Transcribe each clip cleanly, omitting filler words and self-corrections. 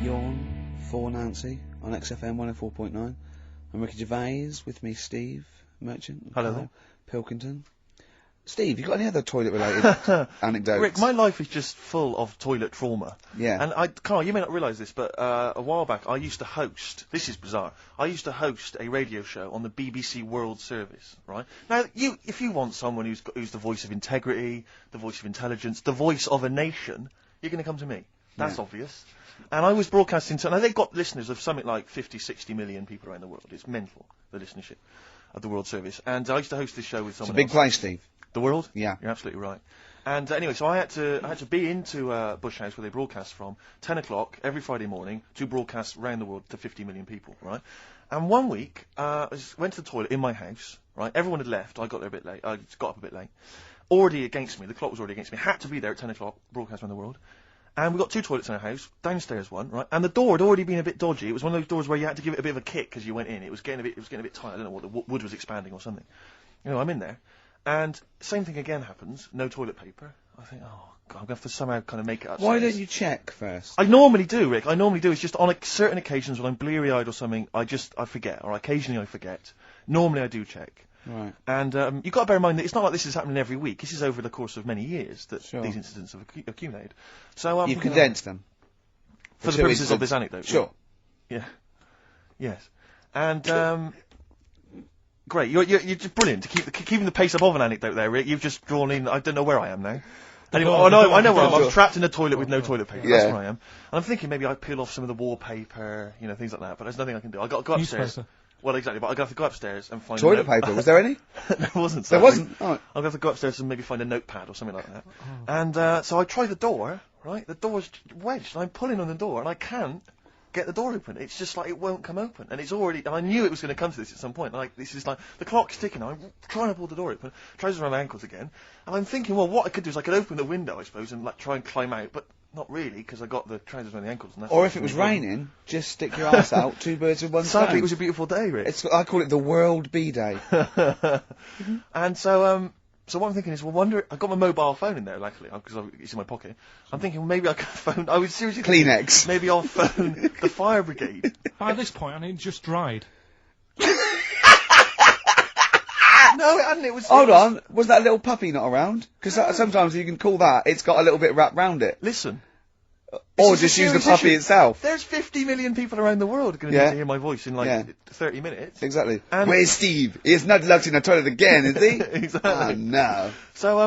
Yawn for Nancy on XFM 104.9. I'm Ricky Gervais, with me Steve Merchant. Hello Karl there. Pilkington. Steve, you got any other toilet-related anecdotes? Rick, my life is just full of toilet trauma. Yeah. And Carl, you may not realise this, but a while back I used to host, this is bizarre, I used to host a radio show on the BBC World Service, right? Now, if you want someone who's the voice of integrity, the voice of intelligence, the voice of a nation, you're going to come to me. That's obvious. And I was broadcasting to, now they've got listeners of something like 50, 60 million people around the world. It's mental, the listenership of the World Service. And I used to host this show with someone It's a big place, Steve. The World? Yeah. You're absolutely right. And anyway, so I had to be into Bush House, where they broadcast from, 10 o'clock every Friday morning to broadcast around the world to 50 million people, right? And one week, I went to the toilet in my house, right? Everyone had left. I got there a bit late. I got up a bit late. Already against me. The clock was already against me. Had to be there at 10 o'clock, broadcast around the world. And we got two toilets in our house, downstairs one, right? And the door had already been a bit dodgy. It was one of those doors where you had to give it a bit of a kick as you went in. It was getting a bit tight. I don't know what, the wood was expanding or something. You know, I'm in there. And same thing again happens. No toilet paper. I think, oh, God, I'm going to have to somehow kind of make it upstairs. Why don't you check first? I normally do, Rick. I normally do. It's just on certain occasions when I'm bleary-eyed or something, I forget. Or occasionally I forget. Normally I do check. Right. And you've got to bear in mind that it's not like this is happening every week. This is over the course of many years that Sure. these incidents have accumulated. So You've condensed them. for the purposes of this anecdote. Sure. Yeah. Yes. And great. You're just brilliant to keeping the pace up of an anecdote there, Rick. You've just drawn in. I don't know where I am now. Anyway, I know where I am. I'm trapped in a toilet with no toilet paper. Yeah. That's where I am. And I'm thinking maybe I peel off some of the wallpaper, you know, things like that. But there's nothing I can do. I got to go upstairs. Newspaper. Well, exactly. But I have to go upstairs and find Toilet paper, was there any? There wasn't. There sadly. wasn't? Oh. I'll have to go upstairs and maybe find a notepad or something like that. And so I try the door, right? The door's wedged, and I'm pulling on the door, and I can't get the door open. It's just like it won't come open. And it's already, and I knew it was going to come to this at some point. Like, this is like, the clock's ticking. I'm trying to pull the door open, trousers around my ankles again. And I'm thinking, well, what I could do is I could open the window, I suppose, and like try and climb out. But not really, because I got the trousers around the ankles. And that's Or if it was raining, just stick your ass out, two birds with one stone. Sadly, it was a beautiful day, Rick. I call it the World Bee Day. And so what I'm thinking is, I got my mobile phone in there, luckily, because it's in my pocket. I'm thinking, well, maybe I could phone, I was seriously thinking, Kleenex. maybe I'll phone the fire brigade. By this point, I mean, it just dried. No, it hadn't, it was... Hold on, was that little puppy not around? Because sometimes you can call that, it's got a little bit wrapped round it. Listen. Or This is just a use the serious puppy issue. itself. There's 50 million people around the world going to need to hear my voice in, 30 minutes. Exactly. And- Where's Steve? He's not locked in the toilet again, is he? Exactly. Oh, no. So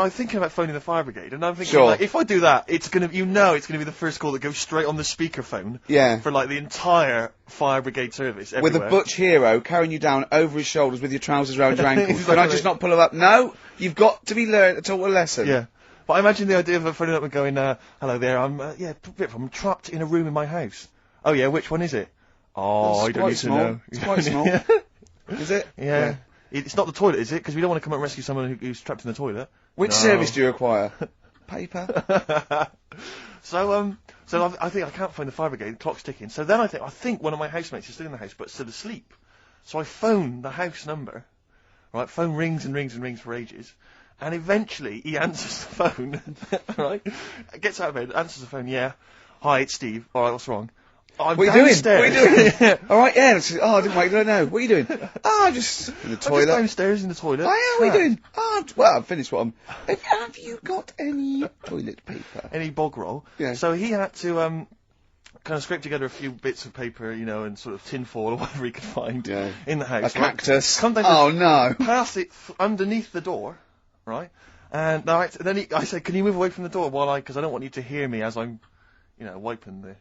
I'm thinking about phoning the fire brigade, and I'm thinking, Sure. like, if I do that, it's gonna be the first call that goes straight on the speakerphone. Yeah. For like the entire fire brigade service. With a everywhere. butch hero carrying you down over his shoulders with your trousers around your ankles. Exactly. Can I just not pull him up? No, you've got to be taught a lesson. Yeah. But I imagine the idea of phoning up and going, hello there, I'm trapped in a room in my house. Oh yeah, which one is it? Oh, It's I don't quite need small. to know. It's quite small. Is it? Yeah. It's not the toilet, is it? Because we don't want to come and rescue someone who's trapped in the toilet. Which No. service do you require? Paper? So I think I can't phone the fire brigade. The clock's ticking. So then I think one of my housemates is still in the house, but still asleep. So I phone the house number. Right, phone rings and rings and rings for ages, and eventually he answers the phone. Right, gets out of bed, answers the phone. Yeah, hi, it's Steve. All right, what's wrong? I'm What are you doing? downstairs. What are you doing? All right, yeah. I didn't wait. I don't know. What are you doing? I'm just in the I'm toilet. just downstairs in the toilet. Oh, yeah, what are you doing? Well, I've finished what I'm... Have you got any toilet paper? Any bog roll. Yeah. So he had to kind of scrape together a few bits of paper, you know, and sort of tinfoil or whatever he could find Yeah. in the house. A cactus. Come down Oh, no. pass it underneath the door, right? And then I said, "Can you move away from the door because I don't want you to hear me as I'm, you know, wiping the."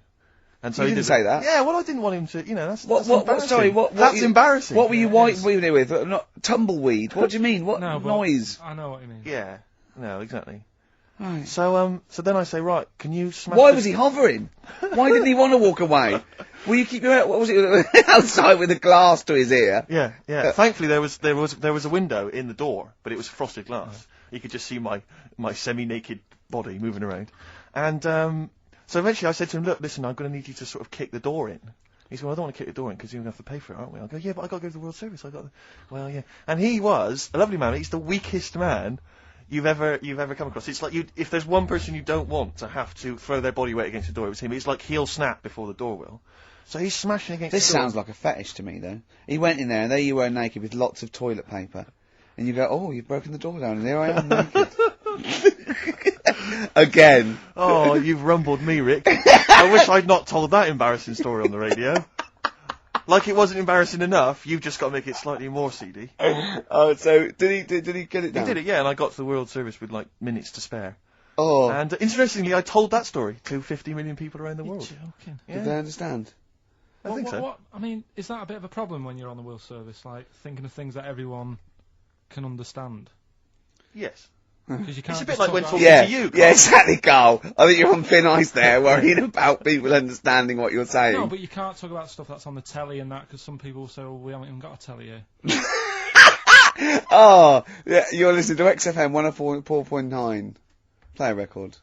And so You he didn't did say that? Yeah, well, I didn't want him to. You know, that's What, embarrassing. sorry, That's embarrassing. What were you Yeah, it is. wiping it with? Not tumbleweed. What do you mean? What No, but noise? I know what you mean. Yeah. No, exactly. Right. So then I say, right, can you smash? Why this- was he hovering? Why didn't he want to walk away? Will you keep your what was it outside with a glass to his ear? Yeah. Thankfully, there was a window in the door, but it was frosted glass. You could just see my semi-naked body moving around, and so eventually I said to him, "Look, listen, I'm going to need you to sort of kick the door in." He said, "Well, I don't want to kick the door in because you're going to have to pay for it, aren't we?" I go, "Yeah, but I got to go to the World Service. Well, yeah." And he was a lovely man. He's the weakest man you've ever come across. It's like if there's one person you don't want to have to throw their body weight against the door, it's him. It's like he'll snap before the door will. So he's smashing against This the door. sounds like a fetish to me, though. He went in there, and there you were naked with lots of toilet paper. And you go, oh, you've broken the door down, and there I am naked. Again. Oh, you've rumbled me, Rick. I wish I'd not told that embarrassing story on the radio. Like it wasn't embarrassing enough, you've just got to make it slightly more seedy. Oh, so did he get it down? He did it, yeah, and I got to the World Service with like minutes to spare. Oh. And interestingly, I told that story to 50 million people around the You're world. joking. Yeah. Did they understand? I think so. I mean, is that a bit of a problem when you're on the World Service? Like, thinking of things that everyone can understand? Yes. Because you can't It's a bit just like talk when about- talking Yeah, to you, Carl. yeah, exactly, Carl. I think you're on thin ice there, worrying about people understanding what you're saying. No, but you can't talk about stuff that's on the telly and that, because some people say, well, we haven't even got a telly here. Oh, yeah, you're listening to XFM 104.9. Play a record.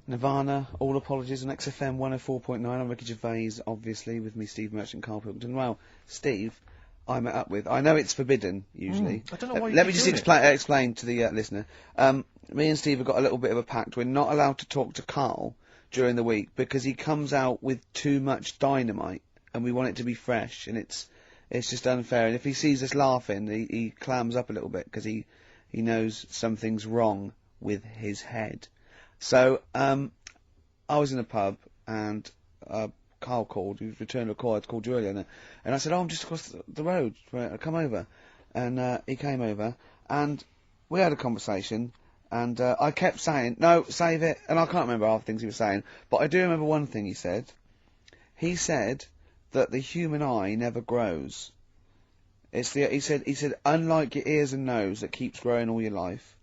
Nirvana, All Apologies on XFM 104.9. I'm Ricky Gervais, obviously, with me, Steve Merchant, Karl Pilkington. Well, Steve, I met up with. I know it's forbidden, usually. I don't know why you Let me keep just doing explain to the listener. Me and Steve have got a little bit of a pact. We're not allowed to talk to Karl during the week because he comes out with too much dynamite, and we want it to be fresh, and it's just unfair. And if he sees us laughing, he clams up a little bit because he knows something's wrong with his head. So, I was in a pub, and Carl called, he was returning a call, I'd called you earlier, and I said, oh, I'm just across the road, come over. And he came over, and we had a conversation, and I kept saying, no, save it, and I can't remember half the things he was saying, but I do remember one thing he said. He said that the human eye never grows. He said, unlike your ears and nose that keeps growing all your life,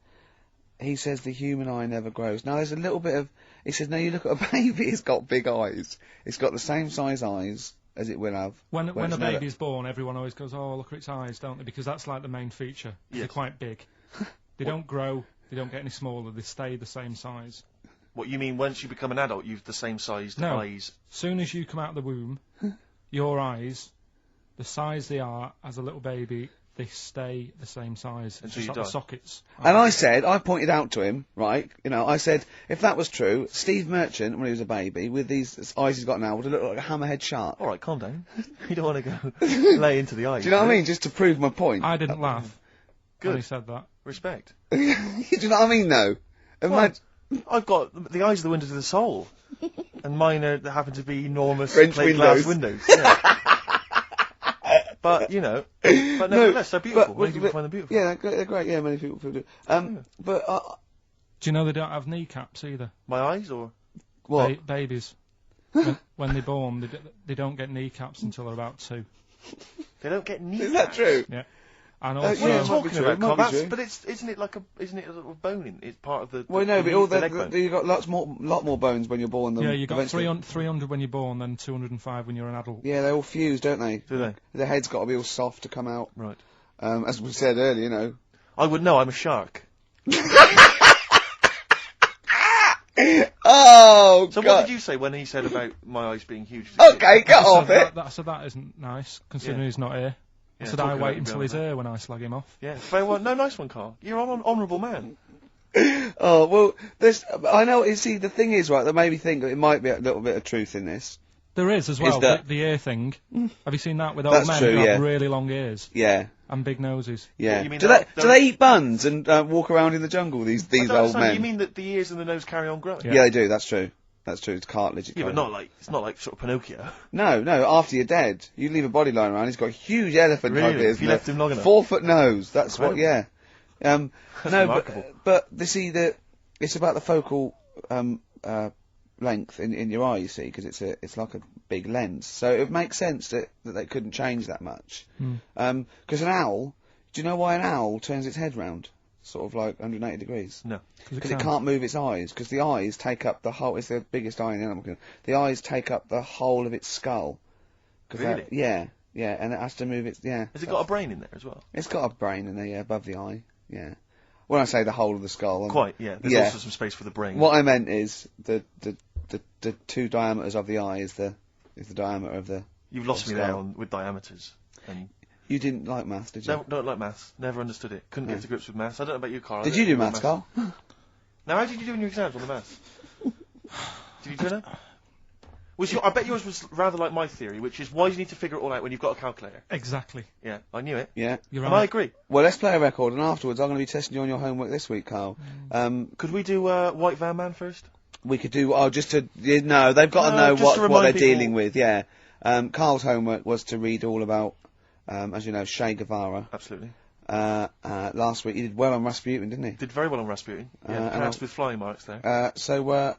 he says the human eye never grows. Now, there's a little bit of... He says, no, you look at a baby, it's got big eyes. It's got the same size eyes as it will have. When it's a baby's born, everyone always goes, oh, look at its eyes, don't they? Because that's like the main feature. Yes. They're quite big. They don't grow, they don't get any smaller, they stay the same size. What you mean, once you become an adult, you've the same sized No. eyes? Soon as you come out of the womb, your eyes, the size they are as a little baby, they stay the same size. Until It's you just like die. the sockets. And I pointed out to him, right, I said, if that was true, Steve Merchant, when he was a baby, with these eyes he's got now, would have looked like a hammerhead shark. All right, calm down. You don't want to go lay into the eyes. Do you know what I mean? Just to prove my point. I didn't laugh when he Good. said that. Respect. Do you know what I mean, though? Imagine... I've got the eyes are the window to the soul, and mine happen to be enormous French plate glass windows. Yeah. But nevertheless, they're beautiful. Many people find them beautiful. Yeah, they're great. Yeah, many people do. But Do you know they don't have kneecaps either? My eyes, or what? Babies. when they're born, they don't get kneecaps until they're about 2. they don't get kneecaps. Is that true? Yeah. And Yeah, also, What are it you might be talking true, about, it might Carl? be That's, true. but isn't it a sort of bone in? It's part of the. Well, no, but all the leg bone. you've got lot more bones when you're born than yeah, you got eventually. 300 when you're born, then 205 when you're an adult. Yeah, they all fuse, don't they? Do they? The head's got to be all soft to come out. Right. As we said earlier, I would know. I'm a shark. Oh, So God. what did you say when he said about my eyes being huge? Okay, get off it. I said that isn't nice, considering Yeah. he's not here. I Yeah, said talking I about wait you until being he's on here when I slag him off. Yeah. Very well. No, nice one, Carl. You're an honourable man. Oh, well, I know, you see, the thing is, right, that made me think that it might be a little bit of truth in this. There is as well, that- the ear thing. Have you seen that with old That's men true, who have yeah. really long ears Yeah, and big noses? yeah. What, you mean do that- they eat buns and walk around in the jungle, these I don't old understand. men? You mean that the ears and the nose carry on growing? Yeah. Yeah, they do, that's true. That's true, it's cartilage. Yeah, but it's not like sort of Pinocchio. No, after you're dead, you leave a body lying around, he's got a huge elephant type Really? ears. If you and a left him long enough? 4-foot nose, that's what, yeah. That's No, remarkable. but it's about the focal, length in your eye, you see, because it's like a big lens. So it makes sense that they couldn't change that much. Because an owl, do you know why an owl turns its head round? Sort of like 180 degrees. No. Because it can't move its eyes, because the eyes take up the whole, it's the biggest eye in the animal kingdom. The eyes take up the whole of its skull. Really? Yeah, and it has to move its, yeah. Has it got a brain in there as well? It's got a brain in there, yeah, above the eye, yeah. When I say the whole of the skull, Quite, yeah. There's yeah. also some space for the brain. what I meant is the the two diameters of the eye is the diameter of the. You've lost me there with diameters. And you didn't like maths, did you? No, don't like maths. Never understood it. Couldn't get to grips with maths. I don't know about you, Carl. Did you do maths, Carl? Now, how did you do in your exams on the maths? Did you turn up? I bet yours was rather like my theory, which is why do you need to figure it all out when you've got a calculator? Exactly. Yeah, I knew it. Yeah. You're And right. I agree. Well, let's play a record, and afterwards I'm going to be testing you on your homework this week, Carl. Could we do White Van Man first? We could do, they've got to know just to what remind they're people- dealing with, yeah. Carl's homework was to read all about, as you know, Che Guevara. Absolutely. Last week he did well on Rasputin, didn't he? Did very well on Rasputin. Yeah, pronounced with flying marks there. So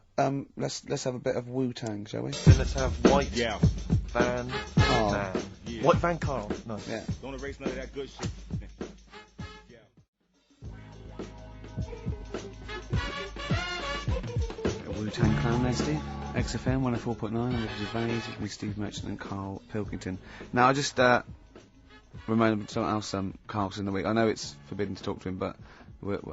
let's have a bit of Wu-Tang, shall we? Then let's have White Van Carl. Man. Yeah. White Van Carl. No. Yeah. Don't erase none of that good shit. Wu-Tang Clan there, Steve. XFM 104.9, I'm Gervais, with me, Steve Merchant and Karl Pilkington. Now, I just reminded of something else Karl's in the week. I know it's forbidden to talk to him, but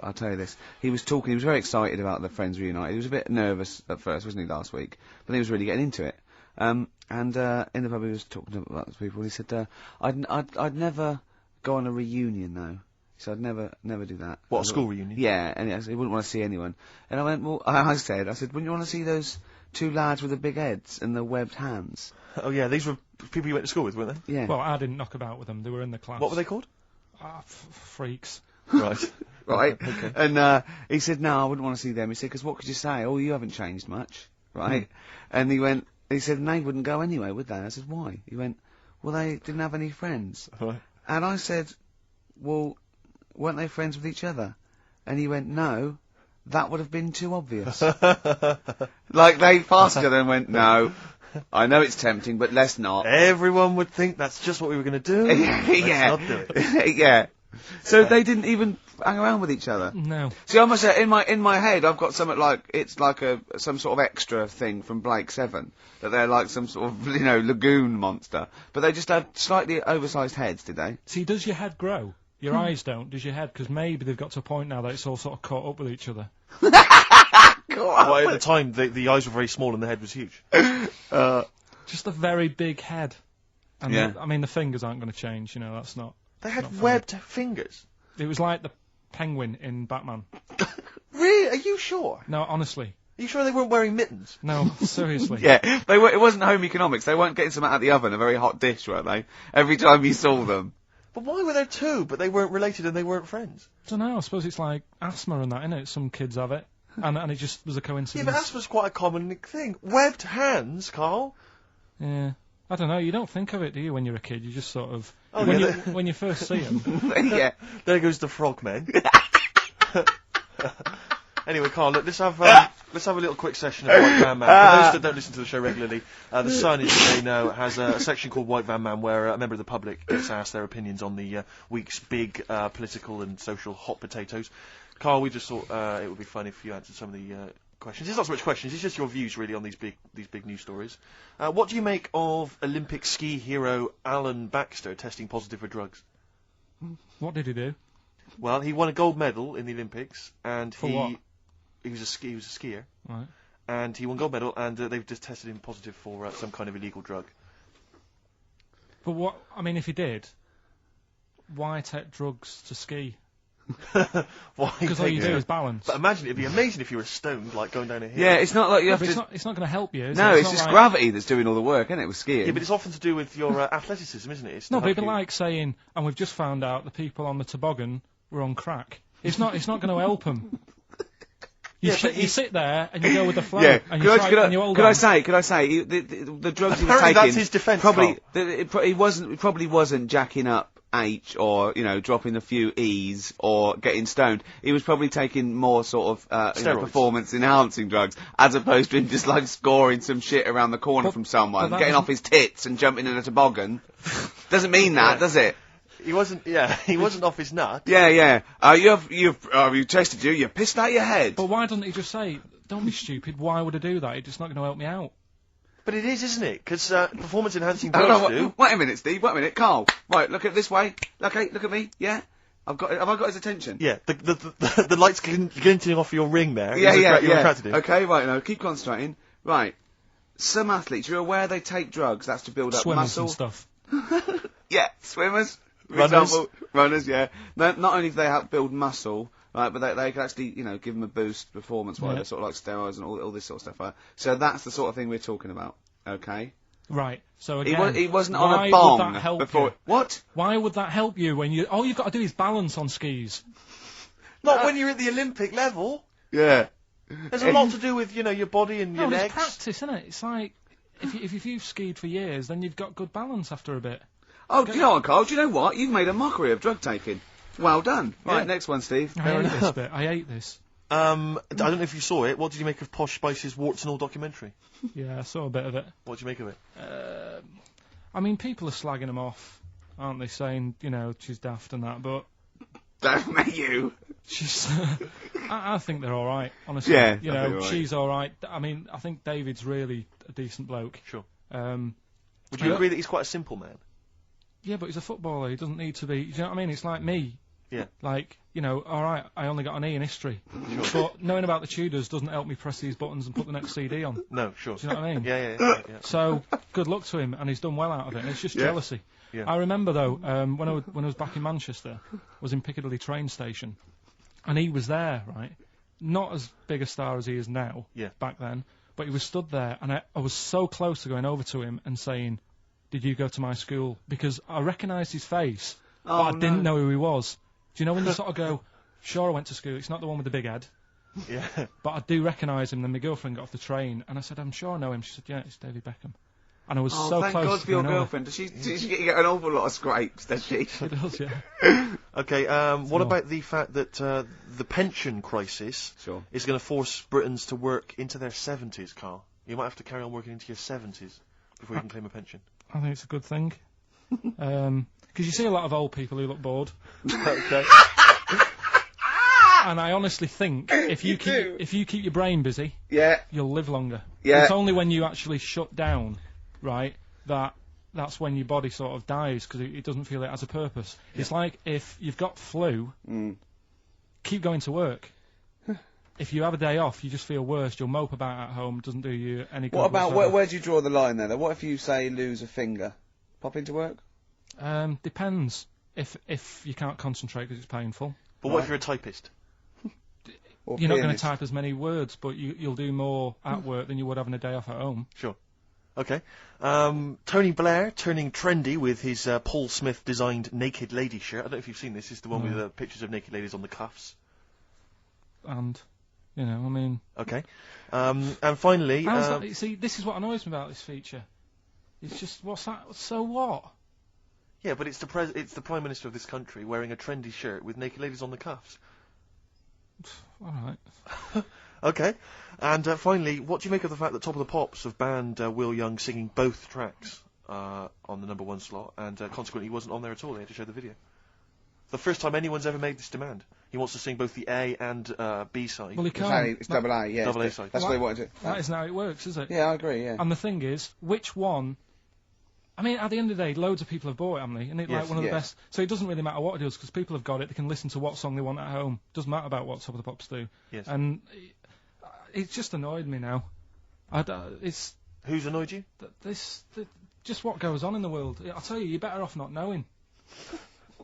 I'll tell you this. He was very excited about the Friends Reunited. He was a bit nervous at first, wasn't he, last week? But then he was really getting into it. And in the pub he was talking about those people, and he said, I'd never go on a reunion, though. He said, I'd never do that. What, a school reunion? Yeah, and he wouldn't want to see anyone. And I went, well, I said, wouldn't you want to see those two lads with the big heads and the webbed hands? Oh, yeah, these were people you went to school with, weren't they? Yeah. Well, I didn't knock about with them. They were in the class. What were they called? Freaks. Right. Right. Okay. And he said, no, I wouldn't want to see them. He said, because what could you say? Oh, you haven't changed much. Right. And he said, and they wouldn't go anyway, would they? I said, why? He went, well, they didn't have any friends. Right. And I said, well, weren't they friends with each other? And he went, no, that would have been too obvious. Like, they passed each other and went, no, I know it's tempting, but let's not. Everyone would think that's just what we were going to do. Yeah. Let's not do it. Yeah. So they didn't even hang around with each other. No. See, I must say, in my head, I've got something like, it's like some sort of extra thing from Blake 7, that they're like some sort of, lagoon monster. But they just had slightly oversized heads, did they? See, does your head grow? Your eyes don't, does your head? Because maybe they've got to a point now that it's all sort of caught up with each other. Well, at the time, the eyes were very small and the head was huge. Just a very big head. And Yeah. the fingers aren't going to change, that's not... They not had funny. webbed fingers. It was like the penguin in Batman. Really? Are you sure? No, honestly. Are you sure they weren't wearing mittens? No, seriously. Yeah, it wasn't home economics. They weren't getting something out of the oven, a very hot dish, were they? Every time you saw them. But why were there two, but they weren't related and they weren't friends? I don't know, I suppose it's like asthma and that, innit? Some kids have it. And it just was a Yeah, coincidence. but that was quite a common thing. Webbed hands, Carl. Yeah. I don't know, you don't think of it, do you, when you're a kid? You just sort of... Oh, when, yeah, when you first see them. Yeah. There goes the frogmen. Anyway, Carl, look, let's have a little quick session of White Van Man. For those that don't listen to the show regularly, the Sun, as you may know, has a section called White Van Man where a member of the public gets asked their opinions on the week's big political and social hot potatoes. Carl, we just thought it would be fun if you answered some of the questions. It's not so much questions, it's just your views really on these big news stories. What do you make of Olympic ski hero Alan Baxter testing positive for drugs? What did he do? Well, he won a gold medal in the Olympics, and For what? He was a skier, Right. and he won gold medal, and they've just tested him positive for some kind of illegal drug. But what... if he did, why take drugs to ski? Why? Because all you do is balance. But imagine, it'd be amazing if you were stoned, like going down a hill. Yeah, it's not like you have But to... it's not going to help you, is No, it? it's not just like... gravity that's doing all the work, isn't it, with skiing? Yeah, but it's often to do with your athleticism, isn't it? It's to No, but help it'd be you. like saying, and we've just found out the people on the toboggan were on crack. It's not going to help them. You sit there and you go with the flow. Yeah, And you hold could on. I say, the drugs he was Apparently taking... that's his defence, Probably, he probably wasn't jacking up H or, dropping a few E's or getting stoned. He was probably taking more sort of, Steroids. performance-enhancing drugs, as opposed to him just, scoring some shit around the corner from someone, that getting was- off his tits and jumping in a toboggan. Doesn't mean that, does it? He wasn't off his nut. Yeah. You tested you. You pissed out your head. But why doesn't he just say, don't be stupid, why would I do that? It's just not going to help me out. But it is, isn't it? Because performance-enhancing I don't drugs know, do. wait a minute, Steve. Wait a minute, Carl. Right, look at this way. Okay, look at me. Yeah, have I got his attention? Yeah, the lights glinting off your ring there. Yeah. You're attracted to him. Okay, right now, keep concentrating. Right. Some athletes, you're aware they take drugs, that's to build up Swimmers muscle. and stuff. Yeah, swimmers. For Runners. example, runners, yeah. Not only do they help build muscle, right, but they can actually, give them a boost performance-wise, Yeah. sort of like steroids and all this sort of stuff. Right? So that's the sort of thing we're talking about, okay? Right. So again, He wasn't why on a bong would that help before. you? What? Why would that help you when you? All you've got to do is balance on skis. Not when you're at the Olympic level. Yeah. There's a lot to do with, your body and your No, legs. it's practice, isn't it? It's like if you've skied for years, then you've got good balance after a bit. Oh, do you know what, Carl? Do you know what? You've made a mockery of drug taking. Well done. Right, Yeah. next one, Steve. I hate this bit. I hate this. I don't know if you saw it. What did you make of Posh Spice's warts and all documentary? Yeah, I saw a bit of it. What did you make of it? I mean, people are slagging them off, aren't they? Saying, she's daft and that, but Don't make you. she's. I think they're all right, honestly. Yeah, I think they're all right. She's all right. I mean, I think David's really a decent bloke. Sure. Would Would you agree that he's quite a simple man? Yeah, but he's a footballer. He doesn't need to be. You know what I mean? It's like me. Yeah. Like, all right, I only got an E in history. But knowing about the Tudors doesn't help me press these buttons and put the next CD on. No, sure. Do you know what I mean? Yeah. So, good luck to him, and he's done well out of it. And it's just Yeah. jealousy. Yeah. I remember, though, when I was back in Manchester, I was in Piccadilly train station, and he was there, right? Not as big a star as he is now, Yeah. back then, but he was stood there, and I was so close to going over to him and saying, "Did you go to my school?" Because I recognised his face, but I didn't know who he was. Do you know when you sort of go, "Sure, I went to school. It's not the one with the big head." Yeah. But I do recognise him. Then my girlfriend got off the train, and I said, "I'm sure I know him." She said, "Yeah, it's David Beckham." And I was so thank close God to for your going over. girlfriend. Does she get an awful lot of scrapes, does she? She does, yeah. Okay, what So- about the fact that the pension crisis Sure. is going to force Britons to work into their 70s, Carl? You might have to carry on working into your 70s before you can claim a pension. I think it's a good thing. Because you see a lot of old people who look bored. Okay. And I honestly think if you keep your brain busy, Yeah. you'll live longer. Yeah. It's only when you actually shut down, right, that's when your body sort of dies because it doesn't feel it has a purpose. It's like if you've got flu, keep going to work. If you have a day off, you just feel worse. You'll mope about at home. Doesn't do you any good. What about whatsoever. where do you draw the line then? What if you say lose a finger? Pop into work? Depends. If you can't concentrate because it's painful, But what if you're a typist? Or you're not going to pianist? type as many words, but you'll do more at work than you would having a day off at home. Sure. Okay. Tony Blair turning trendy with his Paul Smith designed naked lady shirt. I don't know if you've seen this. It's the one with the pictures of naked ladies on the cuffs. And, I mean... Okay. And finally... how's that? See, this is what annoys me about this feature. It's just, what's that? So what? Yeah, but it's the Prime Minister of this country wearing a trendy shirt with naked ladies on the cuffs. All right. Okay. And finally, what do you make of the fact that Top of the Pops have banned Will Young singing both tracks on the #1 slot, and consequently he wasn't on there at all? They had to show the video. The first time anyone's ever made this demand. He wants to sing both the A and B side. Well, he can't. It's double A, yeah. Double A it's- side. That's what they wanted to. That isn't how it works, is it? Yeah, I agree, yeah. And the thing is, which one... I mean, at the end of the day, loads of people have bought it, haven't they? And it's Yes, like one of the yes. best... So it doesn't really matter what it does, because people have got it, they can listen to what song they want at home. Doesn't matter about what Top of the Pops do. Yes. And it's just annoyed me now. It's... Who's annoyed you? Just what goes on in the world. I'll tell you, you're better off not knowing.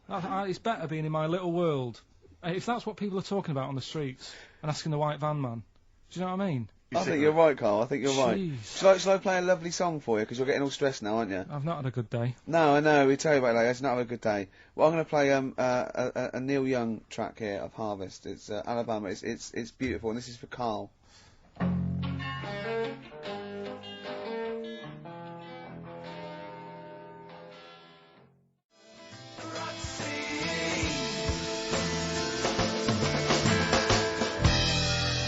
It's better being in my little world. If that's what people are talking about on the streets and asking the white van man, do you know what I mean? I think you're right, Carl. I think you're right. Jeez. Shall I play a lovely song for you? Because you're getting all stressed now, aren't you? I've not had a good day. No, I know. We tell you about it later. It's not a good day. Well, I'm going to play a Neil Young track here of Harvest. It's Alabama. It's beautiful, and this is for Carl.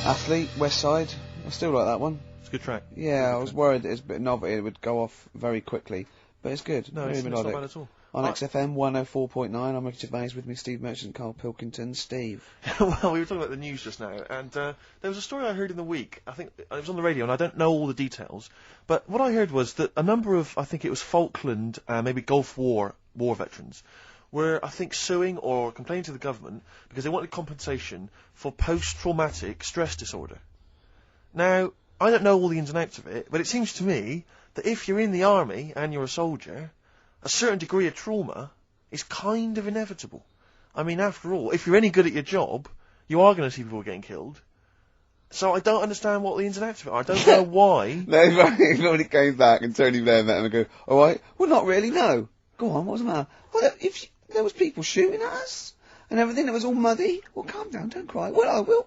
Athlete, West Side. I still like that one. It's a good track. Yeah, I was worried that it's a bit novelty. It would go off very quickly, but it's good. No, Really it's not melodic. bad at all. On XFM 104.9, I'm Richard Gervais with me, Steve Merchant, Karl Pilkington. Steve. Well, we were talking about the news just now, and there was a story I heard in the week. I think it was on the radio, and I don't know all the details. But what I heard was that a number of, I think it was Falkland, maybe Gulf War veterans, were, I think, suing or complaining to the government because they wanted compensation for post-traumatic stress disorder. Now, I don't know all the ins and outs of it, but it seems to me that if you're in the army and you're a soldier, a certain degree of trauma is kind of inevitable. I mean, after all, if you're any good at your job, you are going to see people getting killed. So I don't understand what the ins and outs of it are. I don't know why. No, when he came back and Tony Blair met him and go, all right, well, not really, no. Go on, what's the matter? Well, if there was people shooting at us and everything, it was all muddy. Well, calm down, don't cry. Well, I will.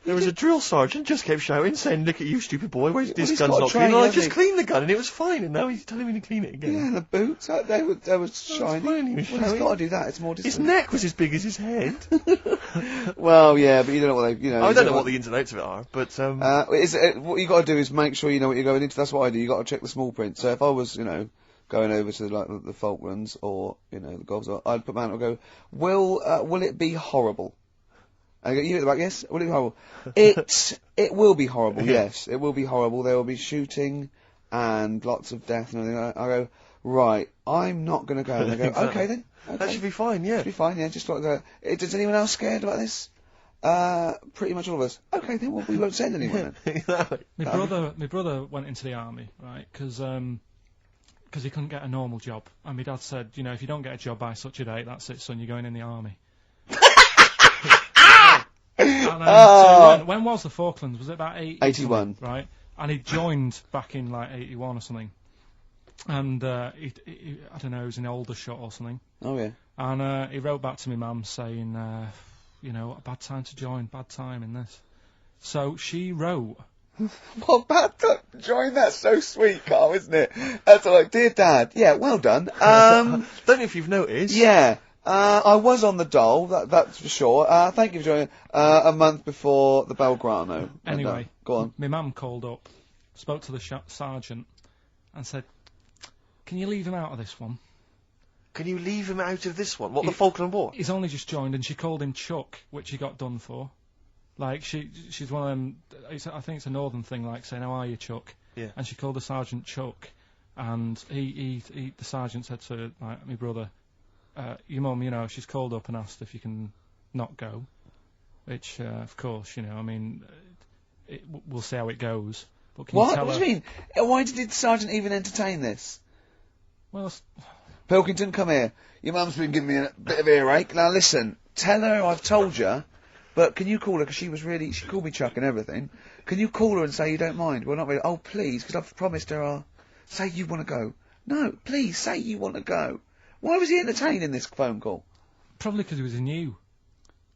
There was a drill sergeant just kept shouting, saying, "Look at you, stupid boy! Where's this gun's got not a clean?" train, And I hasn't just he? cleaned the gun, and it was fine. And now he's telling me to clean it again. Yeah, and the boots, they were shiny. fine, he was Well, he's showing. got to do that. It's more His distant. neck was as big as his head. Well, yeah, but you don't know what they, you know. I don't know what the ins and outs of it are, but What you got to do is make sure you know what you're going into. That's what I do. You got to check the small print. So if I was, going over to the Falklands or the Gulf, I'd put my hand up and go, will it be horrible? I go, you hit the back, yes. Will it be horrible? It will be horrible. Yes, it will be horrible. There will be shooting and lots of death and everything. I go, right. I'm not going to go. And they go, Exactly. okay then. Okay. that should be fine. Yeah. Should be fine. Yeah, just like that. Is anyone else scared about this? Pretty much all of us. Okay, then we won't send anyone then. Exactly. My brother went into the army, right? Because he couldn't get a normal job, and my dad said, if you don't get a job by such a date, that's it, son. You're going in the army. And, so when was the Falklands? Was it about 81. Right? And he joined back in like 81 or something. And he I don't know, he was in Aldershot or something. Oh yeah. And he wrote back to my mum saying, a bad time to join, bad time in this. So she wrote. Well, bad to join. That's so sweet, Carl, isn't it? That's like, dear Dad. Yeah, well done. Don't know if you've noticed. Yeah. I was on the dole, that's for sure. Thank you for joining. A month before the Belgrano. Anyway, go on. My mum called up, spoke to the sergeant, and said, "Can you leave him out of this one? Can you leave him out of this one? What, the Falkland War? He's only just joined," and she called him Chuck, which he got done for. Like, she's one of them, I think it's a northern thing, like saying, "How are you, Chuck?" Yeah. And she called the sergeant Chuck, and the sergeant said to my brother, "Your mum, she's called up and asked if you can not go," which, of course, we'll see how it goes. But can you What? tell What her? do you mean? Why did the sergeant even entertain this? Well, Pilkington, come here. Your mum's been giving me a bit of earache. Now listen, tell her I've told you, but can you call her, because she called me Chuck and everything. Can you call her and say you don't mind? Well, not really. Oh, please, because I've promised her say you want to go. No, please, say you want to go. Why was he entertaining this phone call? probably because he was new.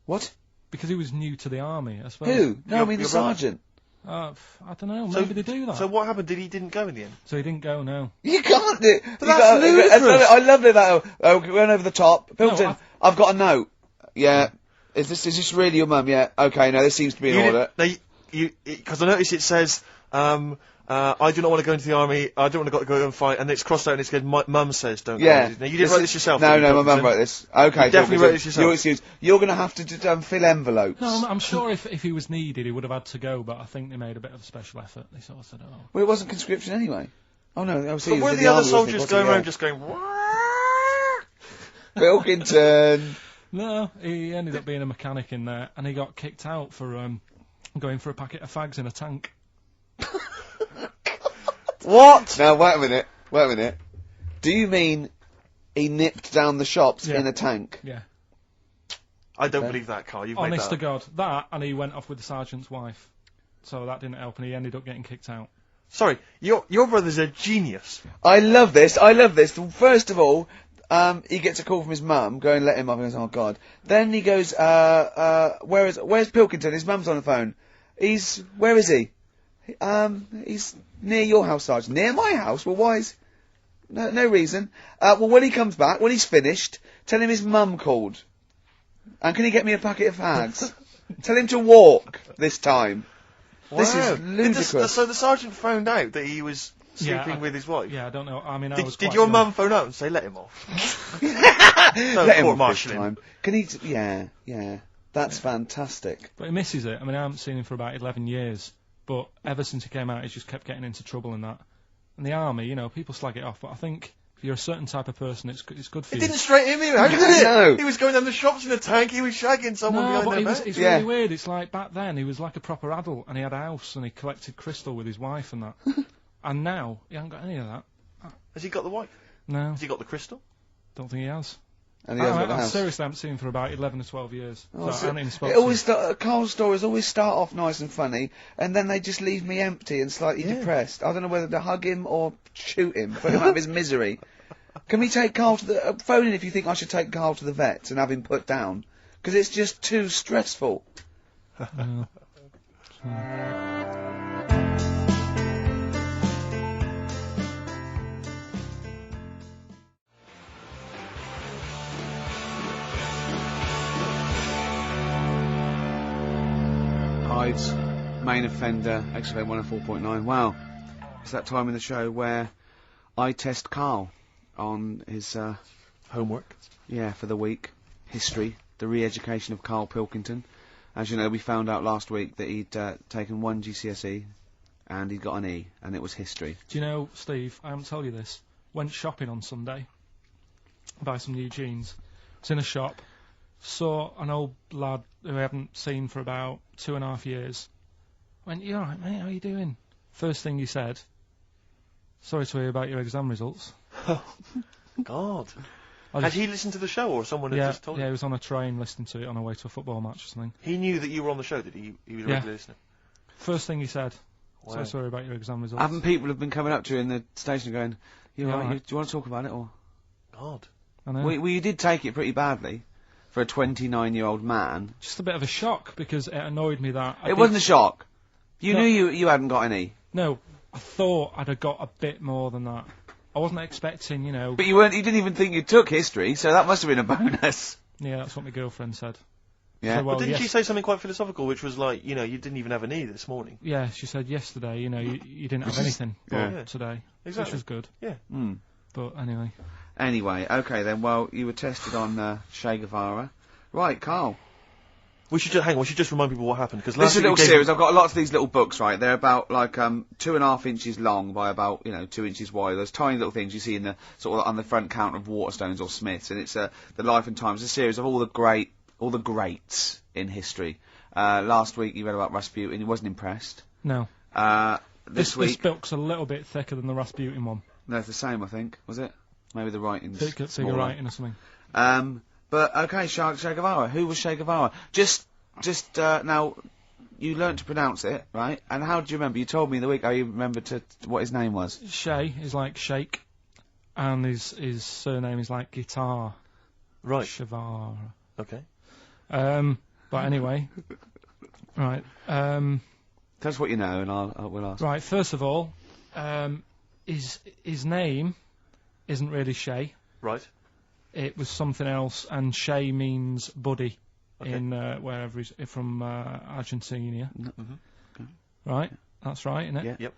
What? Because he was new to the army, I suppose. Who? No, I mean the your brother. sergeant. I don't know. Maybe they do that. So what happened? He didn't go in the end? So he didn't go. No. You can't do. But that's ludicrous. I love that. Oh, we went over the top. Pilkington, No, I've got a note. Yeah. Is this really your mum? Yeah. Okay. No, this seems to be in order. Because I noticed it says, I do not want to go into the army. I don't want to go and fight, and it's crossed out and it said, "Mum says don't." Yeah. Go. Now you didn't write this yourself. No, did you, my Pilkington? mum wrote this. Okay. You definitely wrote this yourself. Your excuse. You're going to have to fill envelopes. No, I'm sure if he was needed, he would have had to go. But I think they made a bit of a special effort. They sort of said, "Oh." Well, it wasn't conscription anyway. Oh no. But were the other soldiers going around just going? Pilkington. No, he ended up being a mechanic in there, and he got kicked out for going for a packet of fags in a tank. What? Now wait a minute. Do you mean he nipped down the shops Yeah. in a tank? Yeah. I don't believe that, Carl. You've Honest to made that up. God, that, and he went off with the sergeant's wife, so that didn't help, and he ended up getting kicked out. Sorry, your brother's a genius. I love this. First of all, he gets a call from his mum, go and let him up, and he goes, oh God. Then he goes, where's Pilkington? His mum's on the phone. Where is he? He's near your house, Sergeant. Near my house? Well, why is... No reason. Well, when he comes back, when he's finished, tell him his mum called. And can he get me a packet of fags? Tell him to walk this time. Wow. This is ludicrous. So the sergeant found out that he was sleeping with his wife? Yeah, I don't know. I mean, Did your mum phone up and say, let him off? Let him off this court-martial him. time. Can he... Yeah. That's fantastic. But he misses it. I mean, I haven't seen him for about 11 years, but ever since he came out, he's just kept getting into trouble and that. And the army, people slag it off, but I think if you're a certain type of person, it's good for It you. didn't straighten him out, did it? No. He was going down the shops in a tank, he was shagging someone No, behind but their back. it's Yeah. really weird. It's like back then he was like a proper adult and he had a house and he collected crystal with his wife and that. And now he hasn't got any of that. Has he got the wife? No, Has he got the crystal? don't think he has. And he hasn't got the I house. seriously haven't seen him for about 11 or 12 years. Oh, So I haven't even spoken it to always him. Carl's stories always start off nice and funny, and then they just leave me empty and slightly depressed. I don't know whether to hug him or shoot him, put him out of his misery. Can we take Carl to the phone in if you think I should take Carl to the vet and have him put down? Because it's just too stressful. Hyde's main offender, XFM 104.9. Wow, it's that time in the show where I test Carl on his Homework. for the week. History, the re-education of Karl Pilkington. As you know, we found out last week that he'd taken one GCSE and he'd got an E, and it was history. Do you know, Steve, I haven't told you this, went shopping on Sunday, buy some new jeans. Was in a shop, saw an old lad who I haven't seen for about 2.5 years. Went, "You alright, mate? How you doing?" First thing he said, "Sorry to hear about your exam results." God. I Had just- he listened to the show, or someone had yeah, just told yeah, him? he was on a train listening to it on our way to a football match or something. He knew that you were on the show, did he? He was a Yeah. regular listener. First thing he said, Wow. "So sorry about your exam results." Haven't people have been coming up to you in the station going, "You Yeah, alright? alright. Do you want to talk about it?" Or God. I know. well, you did take it pretty badly for a 29-year-old man. Just a bit of a shock because it annoyed me that It wasn't a shock. You No. knew you hadn't got any, No, I thought I'd have got a bit more than that. I wasn't expecting, but you didn't even think you took history, so that must have been a bonus. Yeah, that's what my girlfriend said. Yeah. So, well, But didn't yes- she say something quite philosophical, which was like, you didn't even have a knee this morning? Yeah, she said yesterday, you didn't have anything Yeah. but today, Exactly. which was good. Mm. But anyway, Anyway, okay then. Well, you were tested on Che Guevara, right, Carl? We should hang on. We should just remind people what happened, because This last is a week little we gave- series. I've got lots of these little books, right? They're about like 2.5 inches long by about 2 inches wide. Those tiny little things you see in the sort of on the front counter of Waterstones or Smiths, and it's the Life and Times, a series of all the greats in history. Last week you read about Rasputin. He wasn't impressed. no. This This week, book's a little bit thicker than the Rasputin one. no, it's the same. I think was it? Maybe the writing's Bigger smaller. writing or something. But okay, Che Guevara. Who was Che Guevara? Just now, you learnt to pronounce it, right? And how do you remember? You told me the week how you remembered what his name was. Che is like shake, and his surname is like guitar. Right. Shavar. Okay. But anyway, right. Tell us what you know, and we'll ask. Right. First of all, his name isn't really Che. Right. It was something else, and Che means buddy Okay. in wherever he's from Argentina. Mhm. Right, that's right, isn't it? Yeah. Yep.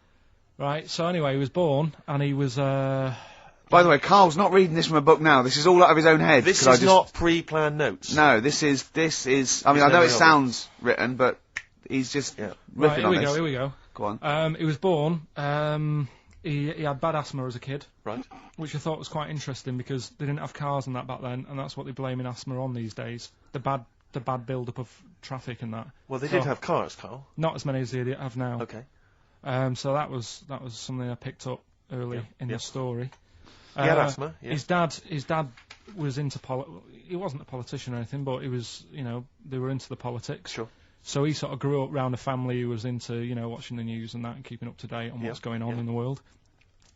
Right. So anyway, he was born, and he was. By the way, Carl's not reading this from a book now. This is all out of his own head. This Could I is just- not pre-planned notes. No, this is. I mean, His I know memory it of it. sounds written, but he's just Yeah. Right. riffing Here on we this. go. Here we go. Go on. He was born. He had bad asthma as a kid, Right. which I thought was quite interesting because they didn't have cars and that back then, and that's what they're blaming asthma on these days. The bad build-up of traffic and that. Well, they So- did have cars, Carl. Not as many as they have now. Okay. So that was something I picked up early Yep, in yep. the story. He had asthma. Yeah. His dad was into he wasn't a politician or anything, but he was, they were into the politics. Sure. So he sort of grew up around a family who was into, watching the news and that and keeping up to date on Yep, what's going on yep. in the world.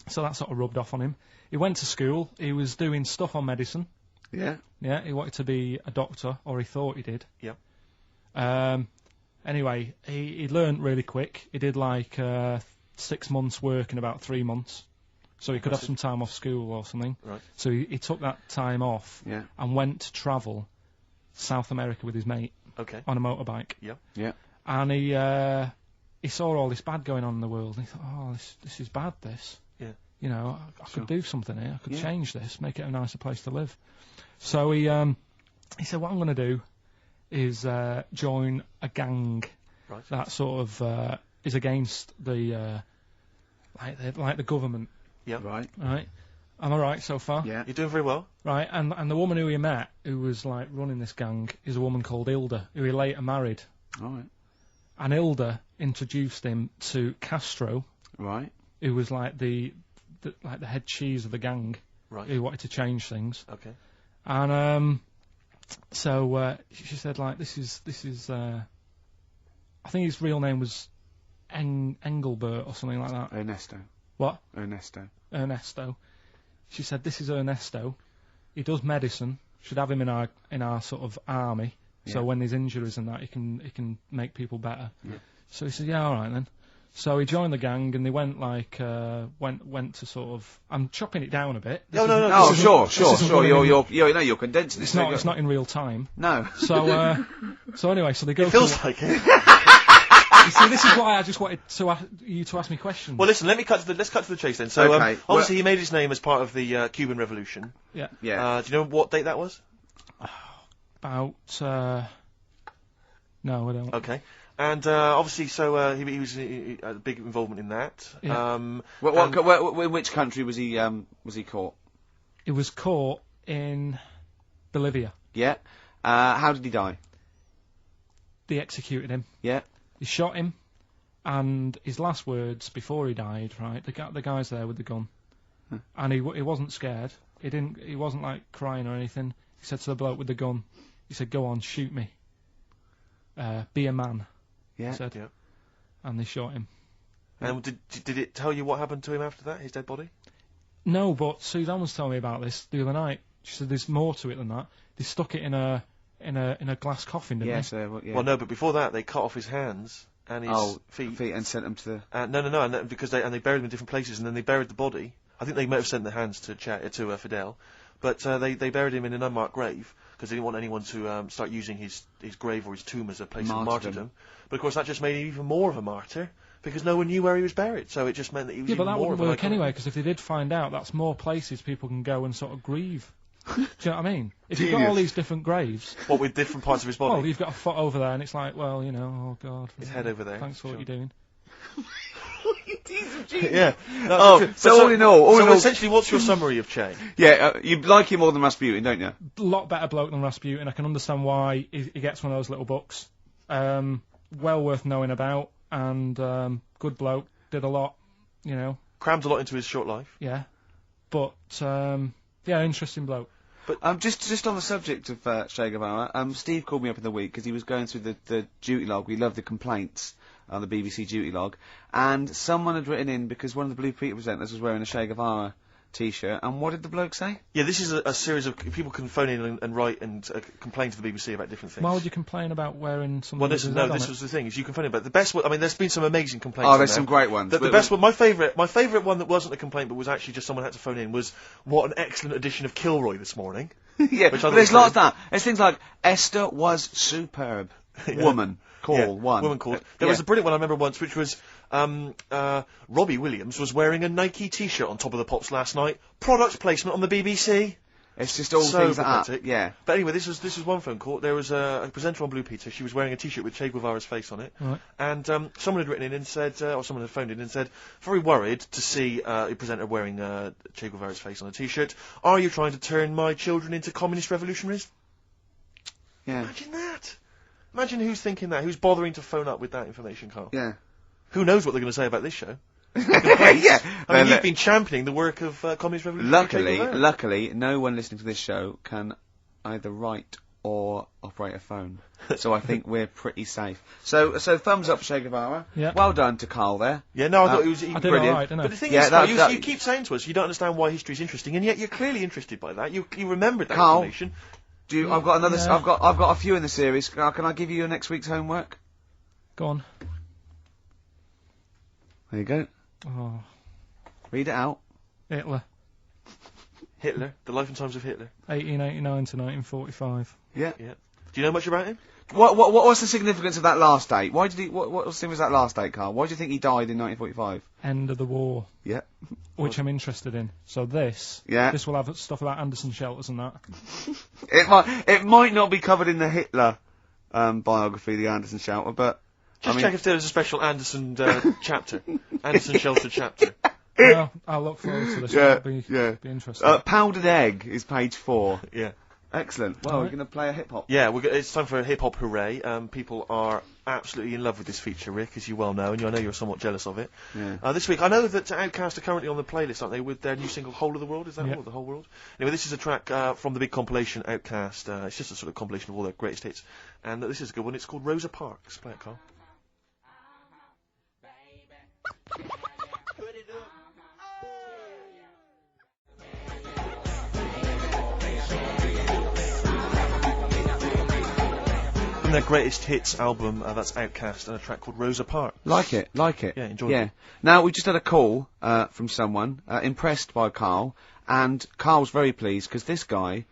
So that sort of rubbed off on him. He went to school. He was doing stuff on medicine. Yeah. Yeah, he wanted to be a doctor, or he thought he did. Yep. Anyway, he learned really quick. He did like 6 months work in about 3 months. So he could have some time off school or something. Right. So he took that time off Yeah. and went to travel South America with his mate Okay. on a motorbike. Yep. Yeah. And he saw all this bad going on in the world. And he thought, oh, this is bad, this. Yeah. I could do something here. I could Yeah. change this, make it a nicer place to live. So he said, what I'm going to do is join a gang Right. that sort of is against the like the government, Yep. Right. right? I'm alright so far. Yeah. You're doing very well. Right, and the woman who he met, who was like running this gang, is a woman called Hilda, who he later married. Right. And Hilda introduced him to Castro, Right. who was like the head cheese of the gang, Right. who wanted to change things. Okay. And so she said like this is I think his real name was Engelbert or something like that. Ernesto. What? Ernesto. She said this is Ernesto. He does medicine. Should have him in our sort of army. Yeah. So when there's injuries and that, he can make people better. Yeah. So he said, yeah, all right then. So he joined the gang, and they went went to sort of. I'm chopping it down a bit. No. Oh, sure. Gonna You're condensing It's not. It's not in real time. No. So anyway, so they go. It feels like it. You see, this is why I just wanted you to ask me questions. Well, listen. Let's cut to the chase then. So, Okay, obviously, he made his name as part of the Cuban Revolution. Yeah. Yeah. Do you know what date that was? About. No, I don't. Okay. And obviously, so he was a big involvement in that. Yeah. In which country was he caught? It was caught in Bolivia. Yeah. How did he die? They executed him. Yeah. They shot him, and his last words before he died, right? The guy's there with the gun, and he wasn't scared. He wasn't like crying or anything. He said to the bloke with the gun, he said, "Go on, shoot me. Be a man." Yeah. He said, Yeah. and they shot him. And did it tell you what happened to him after that? His dead body? No, but Suzanne was telling me about this the other night. She said there's more to it than that. They stuck it in a glass coffin, didn't Yes. they? Yeah. Well, no, but before that, they cut off his hands and his feet. And sent them to the. No, and because they buried him in different places, and then they buried the body. I think they might have sent the hands to Fidel, but they buried him in an unmarked grave because they didn't want anyone to start using his grave or his tomb as a place of martyrdom. But of course, that just made him even more of a martyr because no one knew where he was buried. So it just meant that he was Yeah, even but that more wouldn't of an work icon. anyway, because if they did find out, that's more places people can go and sort of grieve. Do you know what I mean? If you've got all these different graves, What with different parts of his body? well, you've got a foot over there, and it's like, well, you know, oh God. His head over there. Thanks for Sure. what you're doing. Yeah. So all in all, essentially, what's your summary of Che? yeah, you like him more than Rasputin, don't you? A lot better bloke than Rasputin. I can understand why he gets one of those little books. Well worth knowing about, and good bloke. Did a lot, you know. Crammed a lot into his short life. Yeah. But, yeah, interesting bloke. But just on the subject of Che Guevara, Steve called me up in the week because he was going through the duty log. We love the complaints on the BBC duty log, and someone had written in because one of the Blue Peter presenters was wearing a Che Guevara T-shirt, and what did the bloke say? Yeah, this is a series of people can phone in and write and complain to the BBC about different things. Why would you complain about wearing something? Well, with his no, head on this it? was the thing. Is you can phone in about the best one. I mean, there's been some amazing complaints. Oh, there's in some there. great ones. The best one, my favourite one that wasn't a complaint but was actually just someone had to phone in was what an excellent edition of Kilroy this morning. Yeah, Which I but thought there's was lots of brilliant. that. There's things like Esther was superb. Woman call Yeah, one. Woman called. There was a brilliant one I remember once, which was Robbie Williams was wearing a Nike T-shirt on Top of the Pops last night. Product placement on the BBC. It's just all So things like that. pathetic. Yeah. But anyway, this was one phone call. There was a presenter on Blue Peter. She was wearing a T-shirt with Che Guevara's face on it, Right. and someone had written in and said, or someone had phoned in and said, very worried to see a presenter wearing Che Guevara's face on a T-shirt. Are you trying to turn my children into communist revolutionaries? Yeah. Imagine that. Imagine who's thinking that. Who's bothering to phone up with that information, Carl? Yeah. Who knows what they're going to say about this show? Yeah. I mean, you've been championing the work of communist revolution. Luckily, no one listening to this show can either write or operate a phone. So I think we're pretty safe. So thumbs up for Che Guevara. Yeah. Well done to Carl there. Yeah, no, I thought it was I did brilliant. alright, didn't I? But the thing Yeah, is, Carl, that- you keep saying to us you don't understand why history's interesting, and yet you're clearly interested by that. You remembered that Carl, information. I've got another. Yeah. I've got a few in the series. Can I give you your next week's homework? Go on. There you go. Oh, Read it out. Hitler. Hitler, the life and times of Hitler. 1889 to 1945. Yeah. Yeah. Do you know much about him? What was the significance of that last date? Why did he? What was that last date, Carl? Why do you think he died in 1945? End of the war. Yeah. Which I'm interested in. So this will have stuff about Anderson shelters and that. It might not be covered in the Hitler biography, the Anderson Shelter, but Just check if there was a special Anderson chapter. Anderson Shelter chapter. Well, I'll look forward to this. Yeah, It'll be interesting. Powdered Egg is page 4. Yeah. Excellent. Well, we're going to play a hip hop. Yeah, it's time for a hip hop hooray. People are absolutely in love with this feature, Rick, as you well know, and I know you're somewhat jealous of it. Yeah. This week, I know that Outkast are currently on the playlist, aren't they, with their new single "Whole of the World"? Is that all? The whole world? Anyway, this is a track from the big compilation Outkast. It's just a sort of compilation of all their greatest hits, and this is a good one. It's called Rosa Parks. Play it, Carl. Their greatest hits album, that's Outkast, and a track called Rosa Parks. Like it. Yeah, enjoy it. Now, we just had a call from someone impressed by Karl, and Karl's very pleased because this guy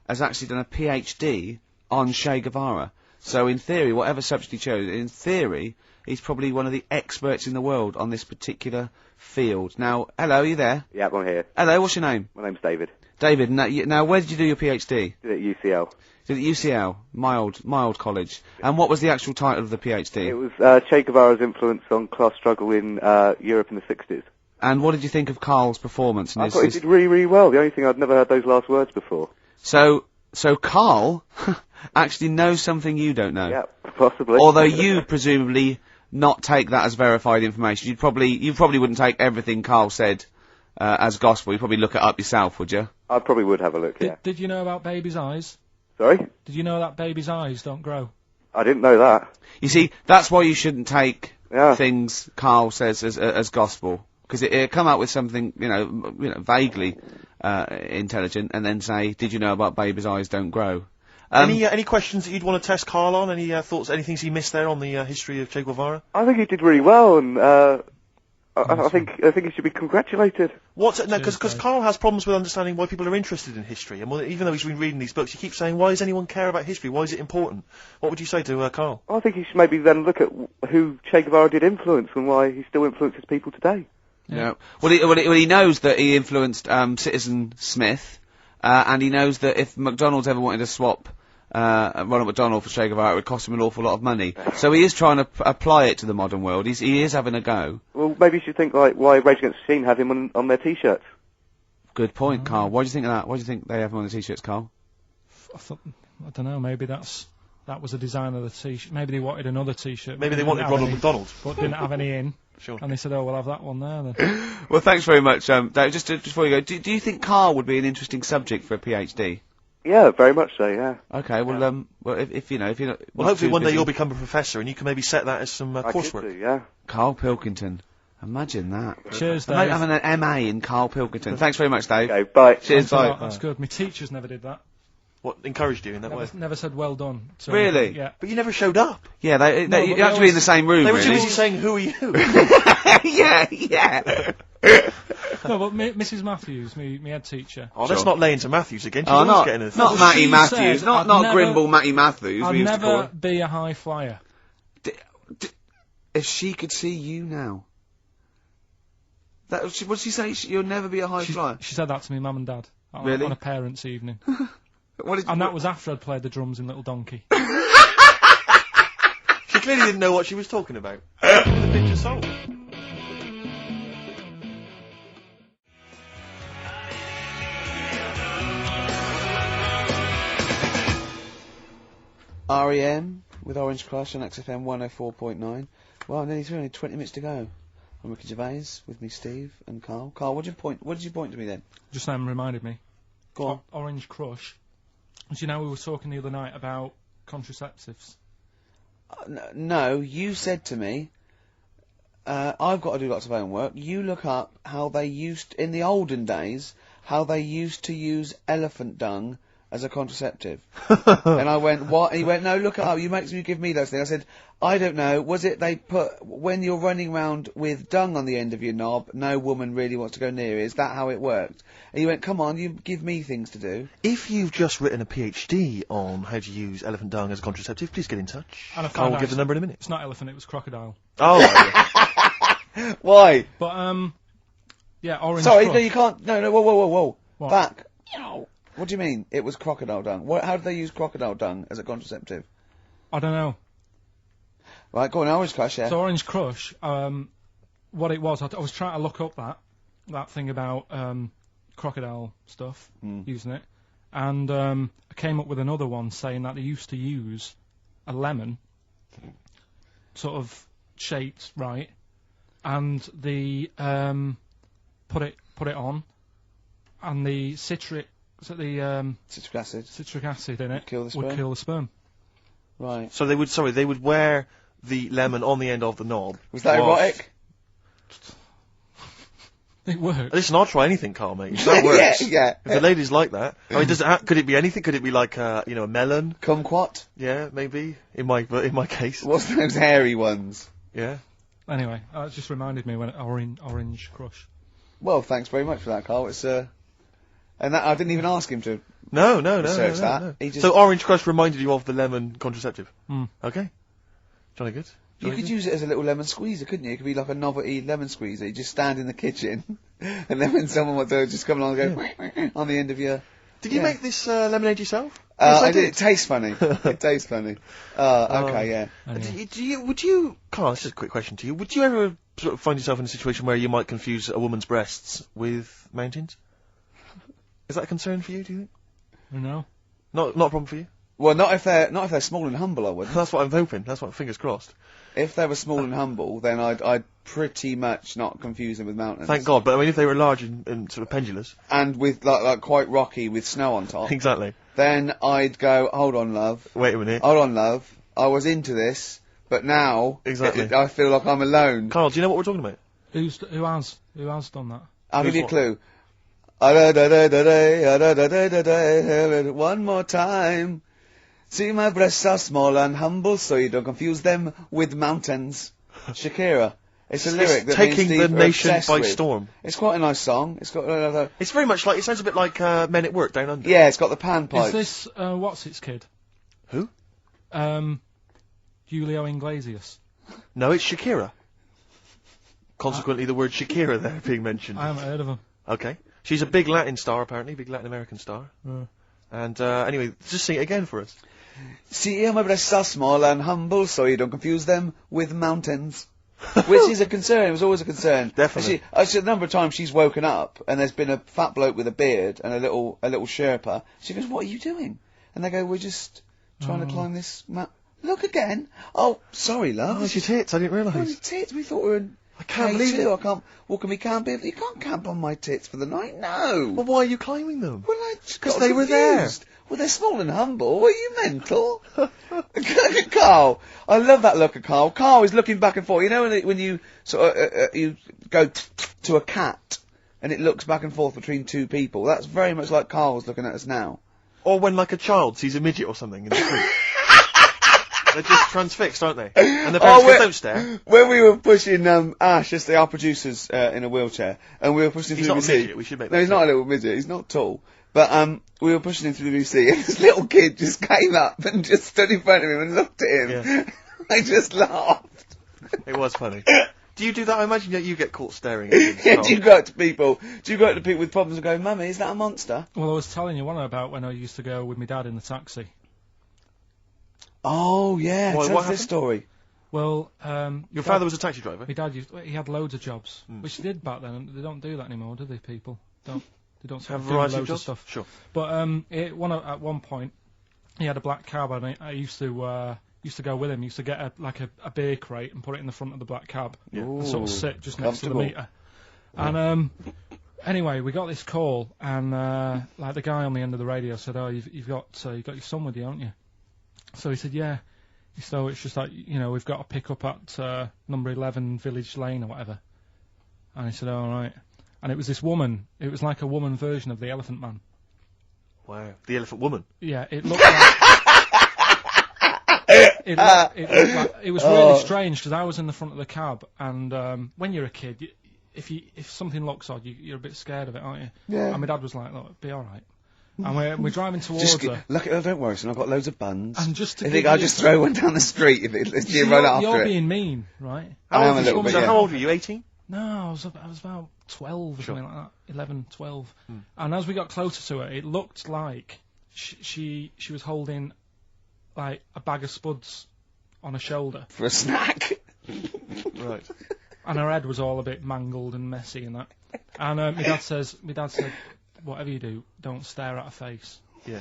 has actually done a PhD on Che Guevara. So in theory, whatever subject he chose, in theory, he's probably one of the experts in the world on this particular field. Now, hello, are you there? Yeah, I'm here. Hello, what's your name? My name's David. David, now where did you do your PhD? Did it at UCL. Did it at UCL, mild college. And what was the actual title of the PhD? It was Che Guevara's influence on class struggle in Europe in the 60s. And what did you think of Karl's performance? I thought he did really, really well. The only thing, I'd never heard those last words before. So Karl actually knows something you don't know. Yeah, possibly. Although you presumably not take that as verified information. You probably wouldn't take everything Karl said as gospel. You'd probably look it up yourself, would you? I probably would have a look, yeah. Did you know about baby's eyes? Sorry? Did you know that baby's eyes don't grow? I didn't know that. You see, that's why you shouldn't take Yeah. things Karl says as gospel. Because it'll come out with something, vaguely intelligent, and then say, did you know about baby's eyes don't grow? Any questions that you'd want to test Karl on? Any thoughts, any things he missed there on the history of Che Guevara? I think he did really well, and I think he should be congratulated. Because Karl has problems with understanding why people are interested in history, and even though he's been reading these books, he keeps saying, why does anyone care about history? Why is it important? What would you say to Karl? I think he should maybe then look at who Che Guevara did influence and why he still influences people today. Yeah. Well, he knows that he influenced Citizen Smith, and he knows that if McDonald's ever wanted to swap Ronald McDonald for Che Guevara, it would cost him an awful lot of money. So he is trying to apply it to the modern world. He is having a go. Well, maybe you should think like why Rage Against the Machine have him on their T-shirts. Good point, Karl. Why do you think of that? Why do you think they have him on the T-shirts, Karl? I don't know. Maybe that was a design of the T-shirt. Maybe they wanted another T-shirt. Maybe they wanted Ronald McDonald, but didn't have any in. Sure. And they said, "Oh, we'll have that one there then." Well, thanks very much, Dave. Just before you go, do you think Karl would be an interesting subject for a PhD? Yeah, very much so. Yeah. Okay. Well, if you're not. Well, hopefully one day you'll become a professor, and you can maybe set that as some coursework. I could do, yeah. Karl Pilkington. Imagine that. Cheers, Dave. Imagine having an MA in Karl Pilkington. Thanks very much, Dave. Okay, bye. Cheers, bye. That's good. My teachers never did that. What encouraged you in that way? Never said well done. So, Really? Yeah. But you never showed up. Yeah, No, but you they have to be in the always- same room, They were too really. busy saying, "Who are you?" yeah. No, but Mrs. Matthews, me head teacher. Oh, let's not lay into Matthews again. She's Oh, always getting a not Matty She Matthews, said not I'd never- Grimble Matty Matthews. I'd we used to call never her. be a high flyer. If she could see you now. What did she say? You'll never be a high flyer. She said that to me, mum and dad, Really? on a parents' evening. And that was after I'd played the drums in Little Donkey. She clearly didn't know what she was talking about. The picture sold. REM with Orange Crush on XFM 104.9. Well, nearly through, only 20 minutes to go. I'm Ricky Gervais, with me Steve and Karl. Karl, what did you point to me then? Just reminded me. Go on. Orange Crush. Do you know we were talking the other night about contraceptives? No, you said to me, I've got to do lots of homework. You look up how they used, in the olden days, how they used to use elephant dung as a contraceptive. And I went, what? And he went, no, look it up. You give me those things. I said, I don't know. Was it they put, when you're running around with dung on the end of your knob, no woman really wants to go near it. Is that how it worked? And he went, come on, you give me things to do. If you've just written a PhD on how to use elephant dung as a contraceptive, please get in touch. And I I found will out give the number in a minute. It's not elephant, it was crocodile. Oh, yeah. Why? But, yeah, Orange Sorry, Crush. no, you can't. No, whoa. What? Back. What do you mean? It was crocodile dung. How did they use crocodile dung as a contraceptive? I don't know. Right, go on, Orange Crush, yeah. So Orange Crush, what it was, I was trying to look up that, that thing about crocodile stuff, using it, and I came up with another one saying that they used to use a lemon, sort of shaped right, and the put it on, and the citric acid in it would kill the sperm. Right. So they would wear the lemon on the end of the knob. Was that erotic? It works. Listen, I'll try anything, Carl, mate. If that works. Yeah. If the ladies like that. I mean, could it be anything? Could it be like, a melon? Kumquat? Yeah, maybe. In my case. What's those hairy ones? Yeah. Anyway, it just reminded me when Orange Crush. Well, thanks very much for that, Carl. It's and that I didn't even ask him to. No. Research that. He just... So Orange Crush reminded you of the lemon contraceptive. Okay. Jolly good. You could use it as a little lemon squeezer, couldn't you? It could be like a novelty lemon squeezer. You just stand in the kitchen, and then when someone wants to just come along and go on the end of your... Did you make this lemonade yourself? I did. It tastes funny. It tastes funny. Okay, yeah. Anyway. Would you, Carl, this is a quick question to you. Would you ever sort of find yourself in a situation where you might confuse a woman's breasts with mountains? Is that a concern for you, do you think? No. Not a problem for you? Well, not if they're small and humble, I wouldn't. That's what I'm hoping. That's what, fingers crossed. If they were small and humble, then I'd pretty much not confuse them with mountains. Thank God. But I mean, if they were large and sort of pendulous. And with like quite rocky with snow on top. Exactly. Then I'd go, hold on, love. Wait a minute. Hold on, love. I was into this, but now Exactly. I feel like I'm alone. Carl, do you know what we're talking about? Who has done that? I'll give you a what? clue. One more time. See, my breasts are small and humble, so you don't confuse them with mountains. Shakira. It's a lyric that taking me and the Steve are nation obsessed by with. storm. It's quite a nice song. It's got It's very much like, it sounds a bit like Men at Work Down Under. yeah, it's got the panpipes. Is this what's its kid? Who? Julio Iglesias. No, it's Shakira. Consequently, the word Shakira there being mentioned. I haven't heard of him. Okay. She's a big Latin star, apparently, big Latin American star. And anyway, just sing it again for us. See, my breasts are small and humble, so you don't confuse them with mountains. Which is a concern. It was always a concern. Definitely. Actually, a number of times she's woken up and there's been a fat bloke with a beard and a little Sherpa. She goes, "What are you doing?" And they go, "We're just trying to climb this mountain." Look again. Oh, sorry, love. Oh, it's your tits. I didn't Oh, realise. your tits. We thought we were in I can't believe it. I can't. Well, can we camp here? You can't camp on my tits for the night. No. Well, why are you climbing them? Well, I just 'Cause got they were there. confused. Well, they're small and humble. Are you mental? Look at Carl. I love that look at Carl. Carl is looking back and forth. You know when you sort of you go to a cat and it looks back and forth between two people. That's very much like Carl's looking at us now. Or when, like, a child sees a midget or something in the street. They're just transfixed, aren't they? And the parents go, don't stare. When we were pushing Ash, just our producer's in a wheelchair, and we were pushing him He's through not the a VC. midget, we should make No, that he's not a little midget. He's not tall. But we were pushing him through the VC, and this little kid just came up and just stood in front of him and looked at him. Yeah. I just laughed. It was funny. Do you do that? I imagine that you get caught staring at him. Yeah, do you go up to people with problems and go, "Mummy, is that a monster?" Well, I was telling you one about when I used to go with my dad in the taxi. Oh, yeah, What tell us happened? this story. Well, Your father was a taxi driver? my dad he had loads of jobs, which he did back then. And they don't do that anymore, do they? People they don't sort Have of a do variety of loads jobs? stuff. Sure. But at one point, he had a black cab, and I used to go with him. Used to get a beer crate and put it in the front of the black cab, and sort of sit just next to the Comfortable. meter. And anyway, we got this call, and like the guy on the end of the radio said, "Oh, you've got your son with you, haven't you?" So he said, "Yeah." So it's just like, we've got to pick up at number 11 Village Lane or whatever. And he said, "All right." And it was this woman. It was like a woman version of the Elephant Man. Wow. The Elephant Woman. Yeah, it looked like... it looked like... It was really strange, because I was in the front of the cab, and when you're a kid, if something looks odd, you're a bit scared of it, aren't you? Yeah. And my dad was like, "Look, it'll be all right." And we're driving towards her. Look, don't worry, son, I've got loads of buns. And just to I give think I'll you- just throw one down the street if you run after You're it. being mean, right? I am a little bit, So yeah. how old were you, 18? No, I was about 12 or Sure. something like that, 11, 12. And as we got closer to her, it looked like she was holding like a bag of spuds on her shoulder. For a snack. Right. and her head was all a bit mangled and messy and that. And my dad said, whatever you do, don't stare at her face. Yeah.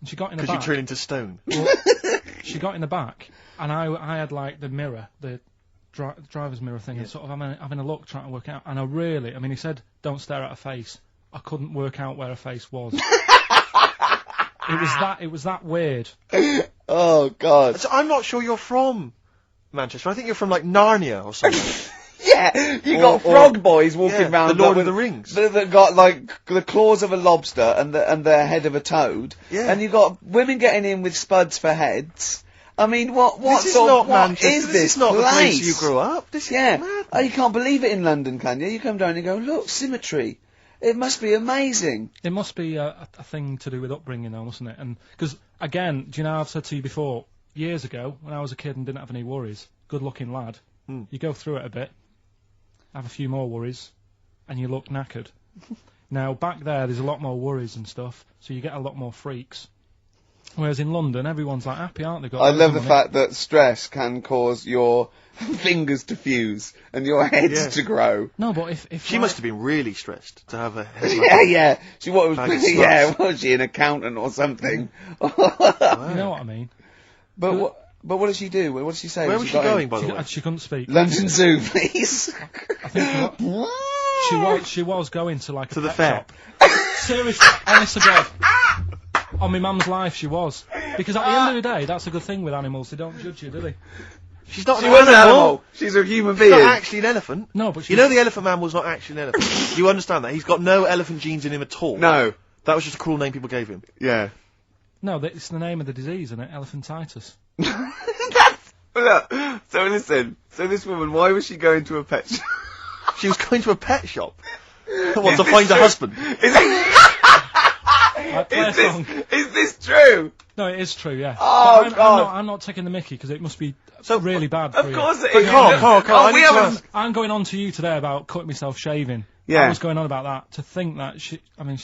And she got in the Because back. you turn into stone. Well, she got in the back, and I had like the mirror, the driver's mirror thing, and sort of having a look, trying to work out. And I mean, he said, don't stare at her face. I couldn't work out where her face was. It was that weird. Oh, God. So I'm not sure you're from Manchester. I think you're from, like, Narnia or something. Yeah, you got frog boys walking around. The Lord of the Rings. That got, like, the claws of a lobster and the head of a toad. Yeah. And you got women getting in with spuds for heads. I mean, what This is sort not of, what Manchester. is This is not place? the place you grew up. This is Yeah. mad. Oh, you can't believe it in London, can you? You come down and you go, look, symmetry. It must be amazing. It must be a thing to do with upbringing, though, mustn't it? And because again, do you know I've said to you before, years ago when I was a kid and didn't have any worries, good-looking lad, you go through it a bit, have a few more worries, and you look knackered. Now back there's a lot more worries and stuff, so you get a lot more freaks. Whereas in London, everyone's like happy, aren't they? Got I loads love of the money. fact that stress can cause your fingers to fuse and your heads to grow. No, but if She like, must have been really stressed to have a head like Yeah, that. yeah. She what was Bag of yeah, sluts. was she an accountant or something? you know what I mean. But what did she do? What did she say? Where when was she got in? going, by the way? She couldn't speak. London Zoo, please. I think she was going to like To a the pet fair. shop. Seriously, honest to God. On my mum's life, she was. Because at the end of the day, that's a good thing with animals. They don't judge you, do they? She's not She an was an animal. animal. She's a human She's being. not actually an elephant. No, but You know the Elephant Man was not actually an elephant. You understand that? He's got no elephant genes in him at all. No. That was just a cruel name people gave him. Yeah. No, it's the name of the disease, isn't it? Elephantitis. Look, so listen. So this woman, why was she going to a pet shop? She was going to a pet shop. What, to find a husband? Play a song. Is this true? No, it is true, yeah. Oh, But God. I'm not taking the mickey because it must be So, really bad for Of you. course it But is. Carl, I we need to haven't. ask. I'm going on to you today about cutting myself shaving. Yeah. I was going on about that. To think that she's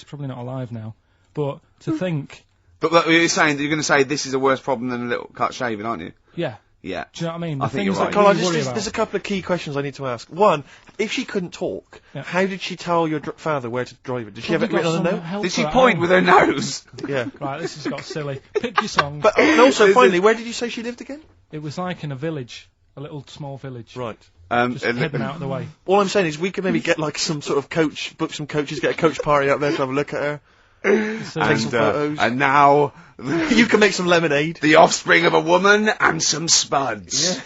probably not alive now, but to think, But you're saying that you're going to say this is a worse problem than a little cut shaving, aren't you? yeah. Yeah. Do you know what I mean? I The think things you're that right. we Carl, worry about. there's a couple of key questions I need to ask. One, if she couldn't talk, Yeah. how did she tell your father where to drive it? Did she have it Probably written got on a some note? help Did for she at point home. with her nose? Yeah. Right, this has got silly. Pick your song. But also, finally, where did you say she lived again? It was like in a village, a little small village. Right. Just hidden out of the way. All I'm saying is we could maybe get like some sort of coach, book some coaches, get a coach party up there to have a look at her. So Take some photos. And now, You can make some lemonade. the offspring of a woman and some spuds.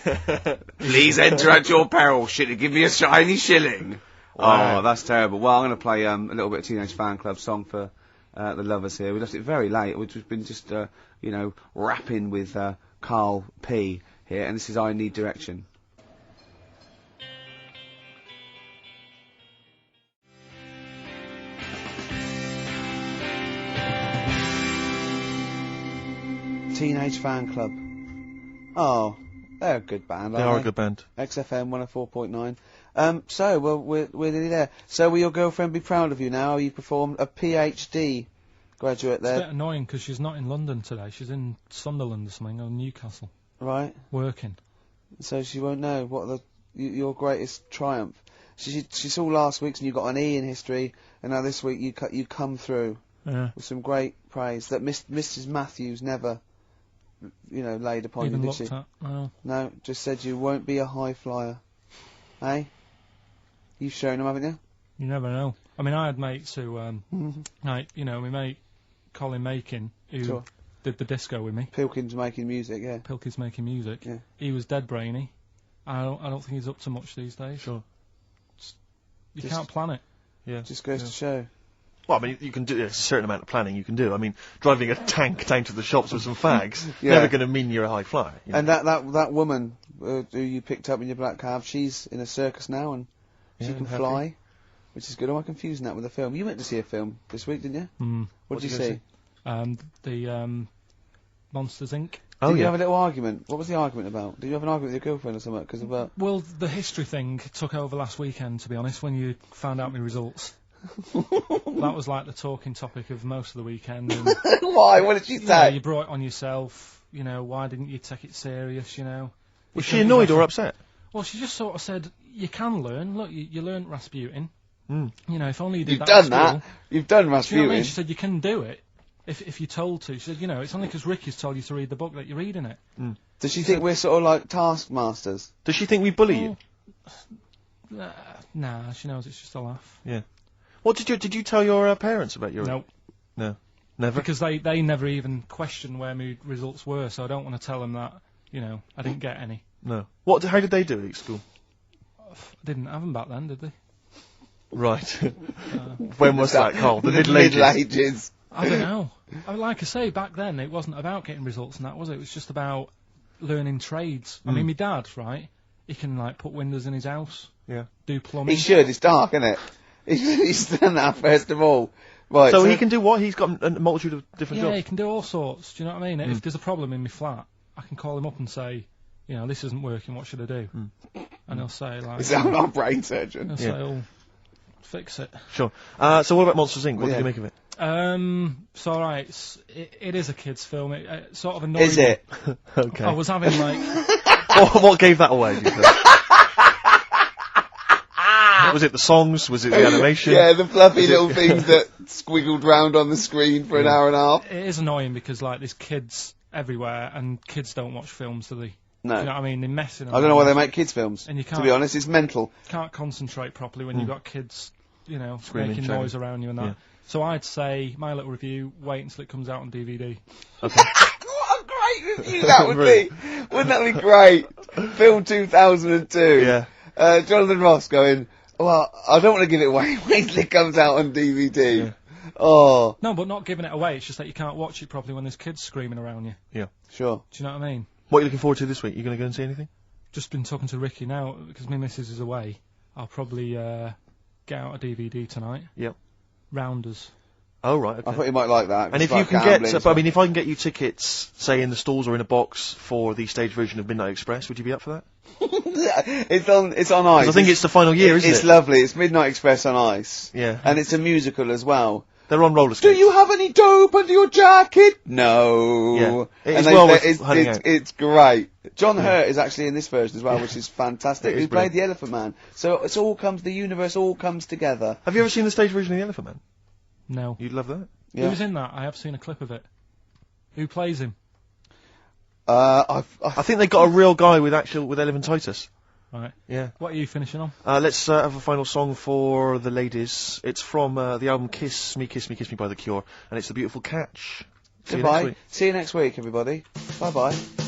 Please enter at your peril. Give me a shiny shilling. Wow. Oh, that's terrible. Well, I'm going to play a little bit of Teenage Fan Club song for the lovers here. We left it very late. We've been just, rapping with Karl P here, and this is I Need Direction. Teenage Fan Club. Oh, they're a good band, They aren't are a good band. XFM 104.9. So, well, we're nearly there. So, will your girlfriend be proud of you now? You performed a PhD graduate It's a bit there, annoying because she's not in London today. She's in Sunderland or something, or Newcastle, right? working. So she won't know what your greatest triumph. She saw last week's and you got an E in history, and now this week you come through Yeah. with some great praise that Mrs. Matthews never, laid upon Even you, did looked she? at. No. No, just said you won't be a high flyer. Eh? You've shown them, haven't you? You never know. I mean, I had mates who, my mate Colin Makin, who Sure. did the disco with me. Pilkington making music, yeah. Pilkey's making music. Yeah. He was dead brainy. I don't think he's up to much these days. Sure. You Just- can't plan it. Yeah. Just goes to show. Well, I mean, you can do there's a certain amount of planning you can do. I mean, driving a tank down to the shops with some fags, Yeah. never going to mean you're a high flyer. You know? And that woman who you picked up in your black cab, she's in a circus now and she Yeah, can happy. fly, which is good. Am I confusing that with a film? You went to see a film this week, didn't you? Mm. What did you did you see? The Monsters Inc. Oh, Did you yeah. have a little argument? What was the argument about? Did you have an argument with your girlfriend or something? Because about Well, the history thing took over last weekend, to be honest, when you found out my results. That was like the talking topic of most of the weekend. And, why? What did she you know, say? you brought it on yourself. Why didn't you take it serious? Was she annoyed or upset? Well, she just sort of said, you can learn. Look, you learn Rasputin. Mm. You know, if only you did You've that done at that. school. You've done Do you know what I Rasputin. mean? She said you can do it if you're told to. She said, you know, it's only because Ricky's told you to read the book that you're reading it. Does she think we're sort of like taskmasters? Does she think we bully you? Nah, she knows it's just a laugh. Yeah. What did you tell your parents about your? Nope. No. Never. Because they never even questioned where my results were, so I don't want to tell them that, you know, I didn't get any. No. How did they do it at school? I didn't have them back then, did they? Right. When was that, Carl? The Middle Middle Ages. Ages. I don't know. Like I say, back then it wasn't about getting results and that, was it? It was just about learning trades. I mean, my dad, right, he can, like, put windows in his house. Yeah. Do plumbing. He should. It's dark, isn't it? He's done that first of all. Right. So he can do what? He's got a multitude of different Yeah, jobs. he can do all sorts. Do you know what I mean? If there's a problem in my flat, I can call him up and say, you know, this isn't working, what should I do? And he'll say, like... Is that our brain surgeon? He'll say, oh, fix it. Sure. So what about Monsters Inc? What did you make of it? So alright, it is a kid's film. It sort of annoyed me. Is it? Okay. I was having, like... What gave that away, do you think? Was it the songs? Was it the animation? Yeah, the fluffy little things that squiggled round on the screen for an hour and a half. It is annoying because, like, there's kids everywhere, and kids don't watch films, do they? No. Do you know what I mean? They're messing I don't know why they make kids films. And you To can't- be honest, it's mental. Can't concentrate properly when you've got kids, you know, Screaming, making shouting. noise around you and that. Yeah. So I'd say, my little review, wait until it comes out on DVD. Okay. What a great review that would be! Wouldn't that be great? Film 2002. Yeah. Jonathan Ross going, well, I don't want to give it away. Wait till it comes out on DVD. Yeah. Oh, No, but not giving it away, it's just that you can't watch it properly when there's kids screaming around you. Yeah. sure. Do you know what I mean? What are you looking forward to this week? You going to go and see anything? Just been talking to Ricky now, because my missus is away. I'll probably get out a DVD tonight. Yep. Rounders. Oh, right, okay. I thought you might like that. And if you can get, I mean, if I can get you tickets, say in the stalls or in a box for the stage version of Midnight Express, would you be up for that? it's on ice. 'Cause I think it's the final year, isn't it? It's lovely. It's Midnight Express on ice. Yeah. And it's a musical as well. They're on roller Do skates. you have any dope under your jacket? No. Yeah. It is And well worth hunting out. it's great. John Hurt is actually in this version as well, which is fantastic. It is He played brilliant. the Elephant Man. So the universe all comes together. Have you ever seen the stage version of The Elephant Man? No. You'd love that. Yeah. Who's in that? I have seen a clip of it. Who plays him? I think they got a real guy with elephantitis. Right. Yeah. What are you finishing on? Let's have a final song for the ladies. It's from the album Kiss Me, Kiss Me, Kiss Me by The Cure, and it's The Beautiful Catch. See you next Goodbye. week. See you next week, everybody. Bye bye.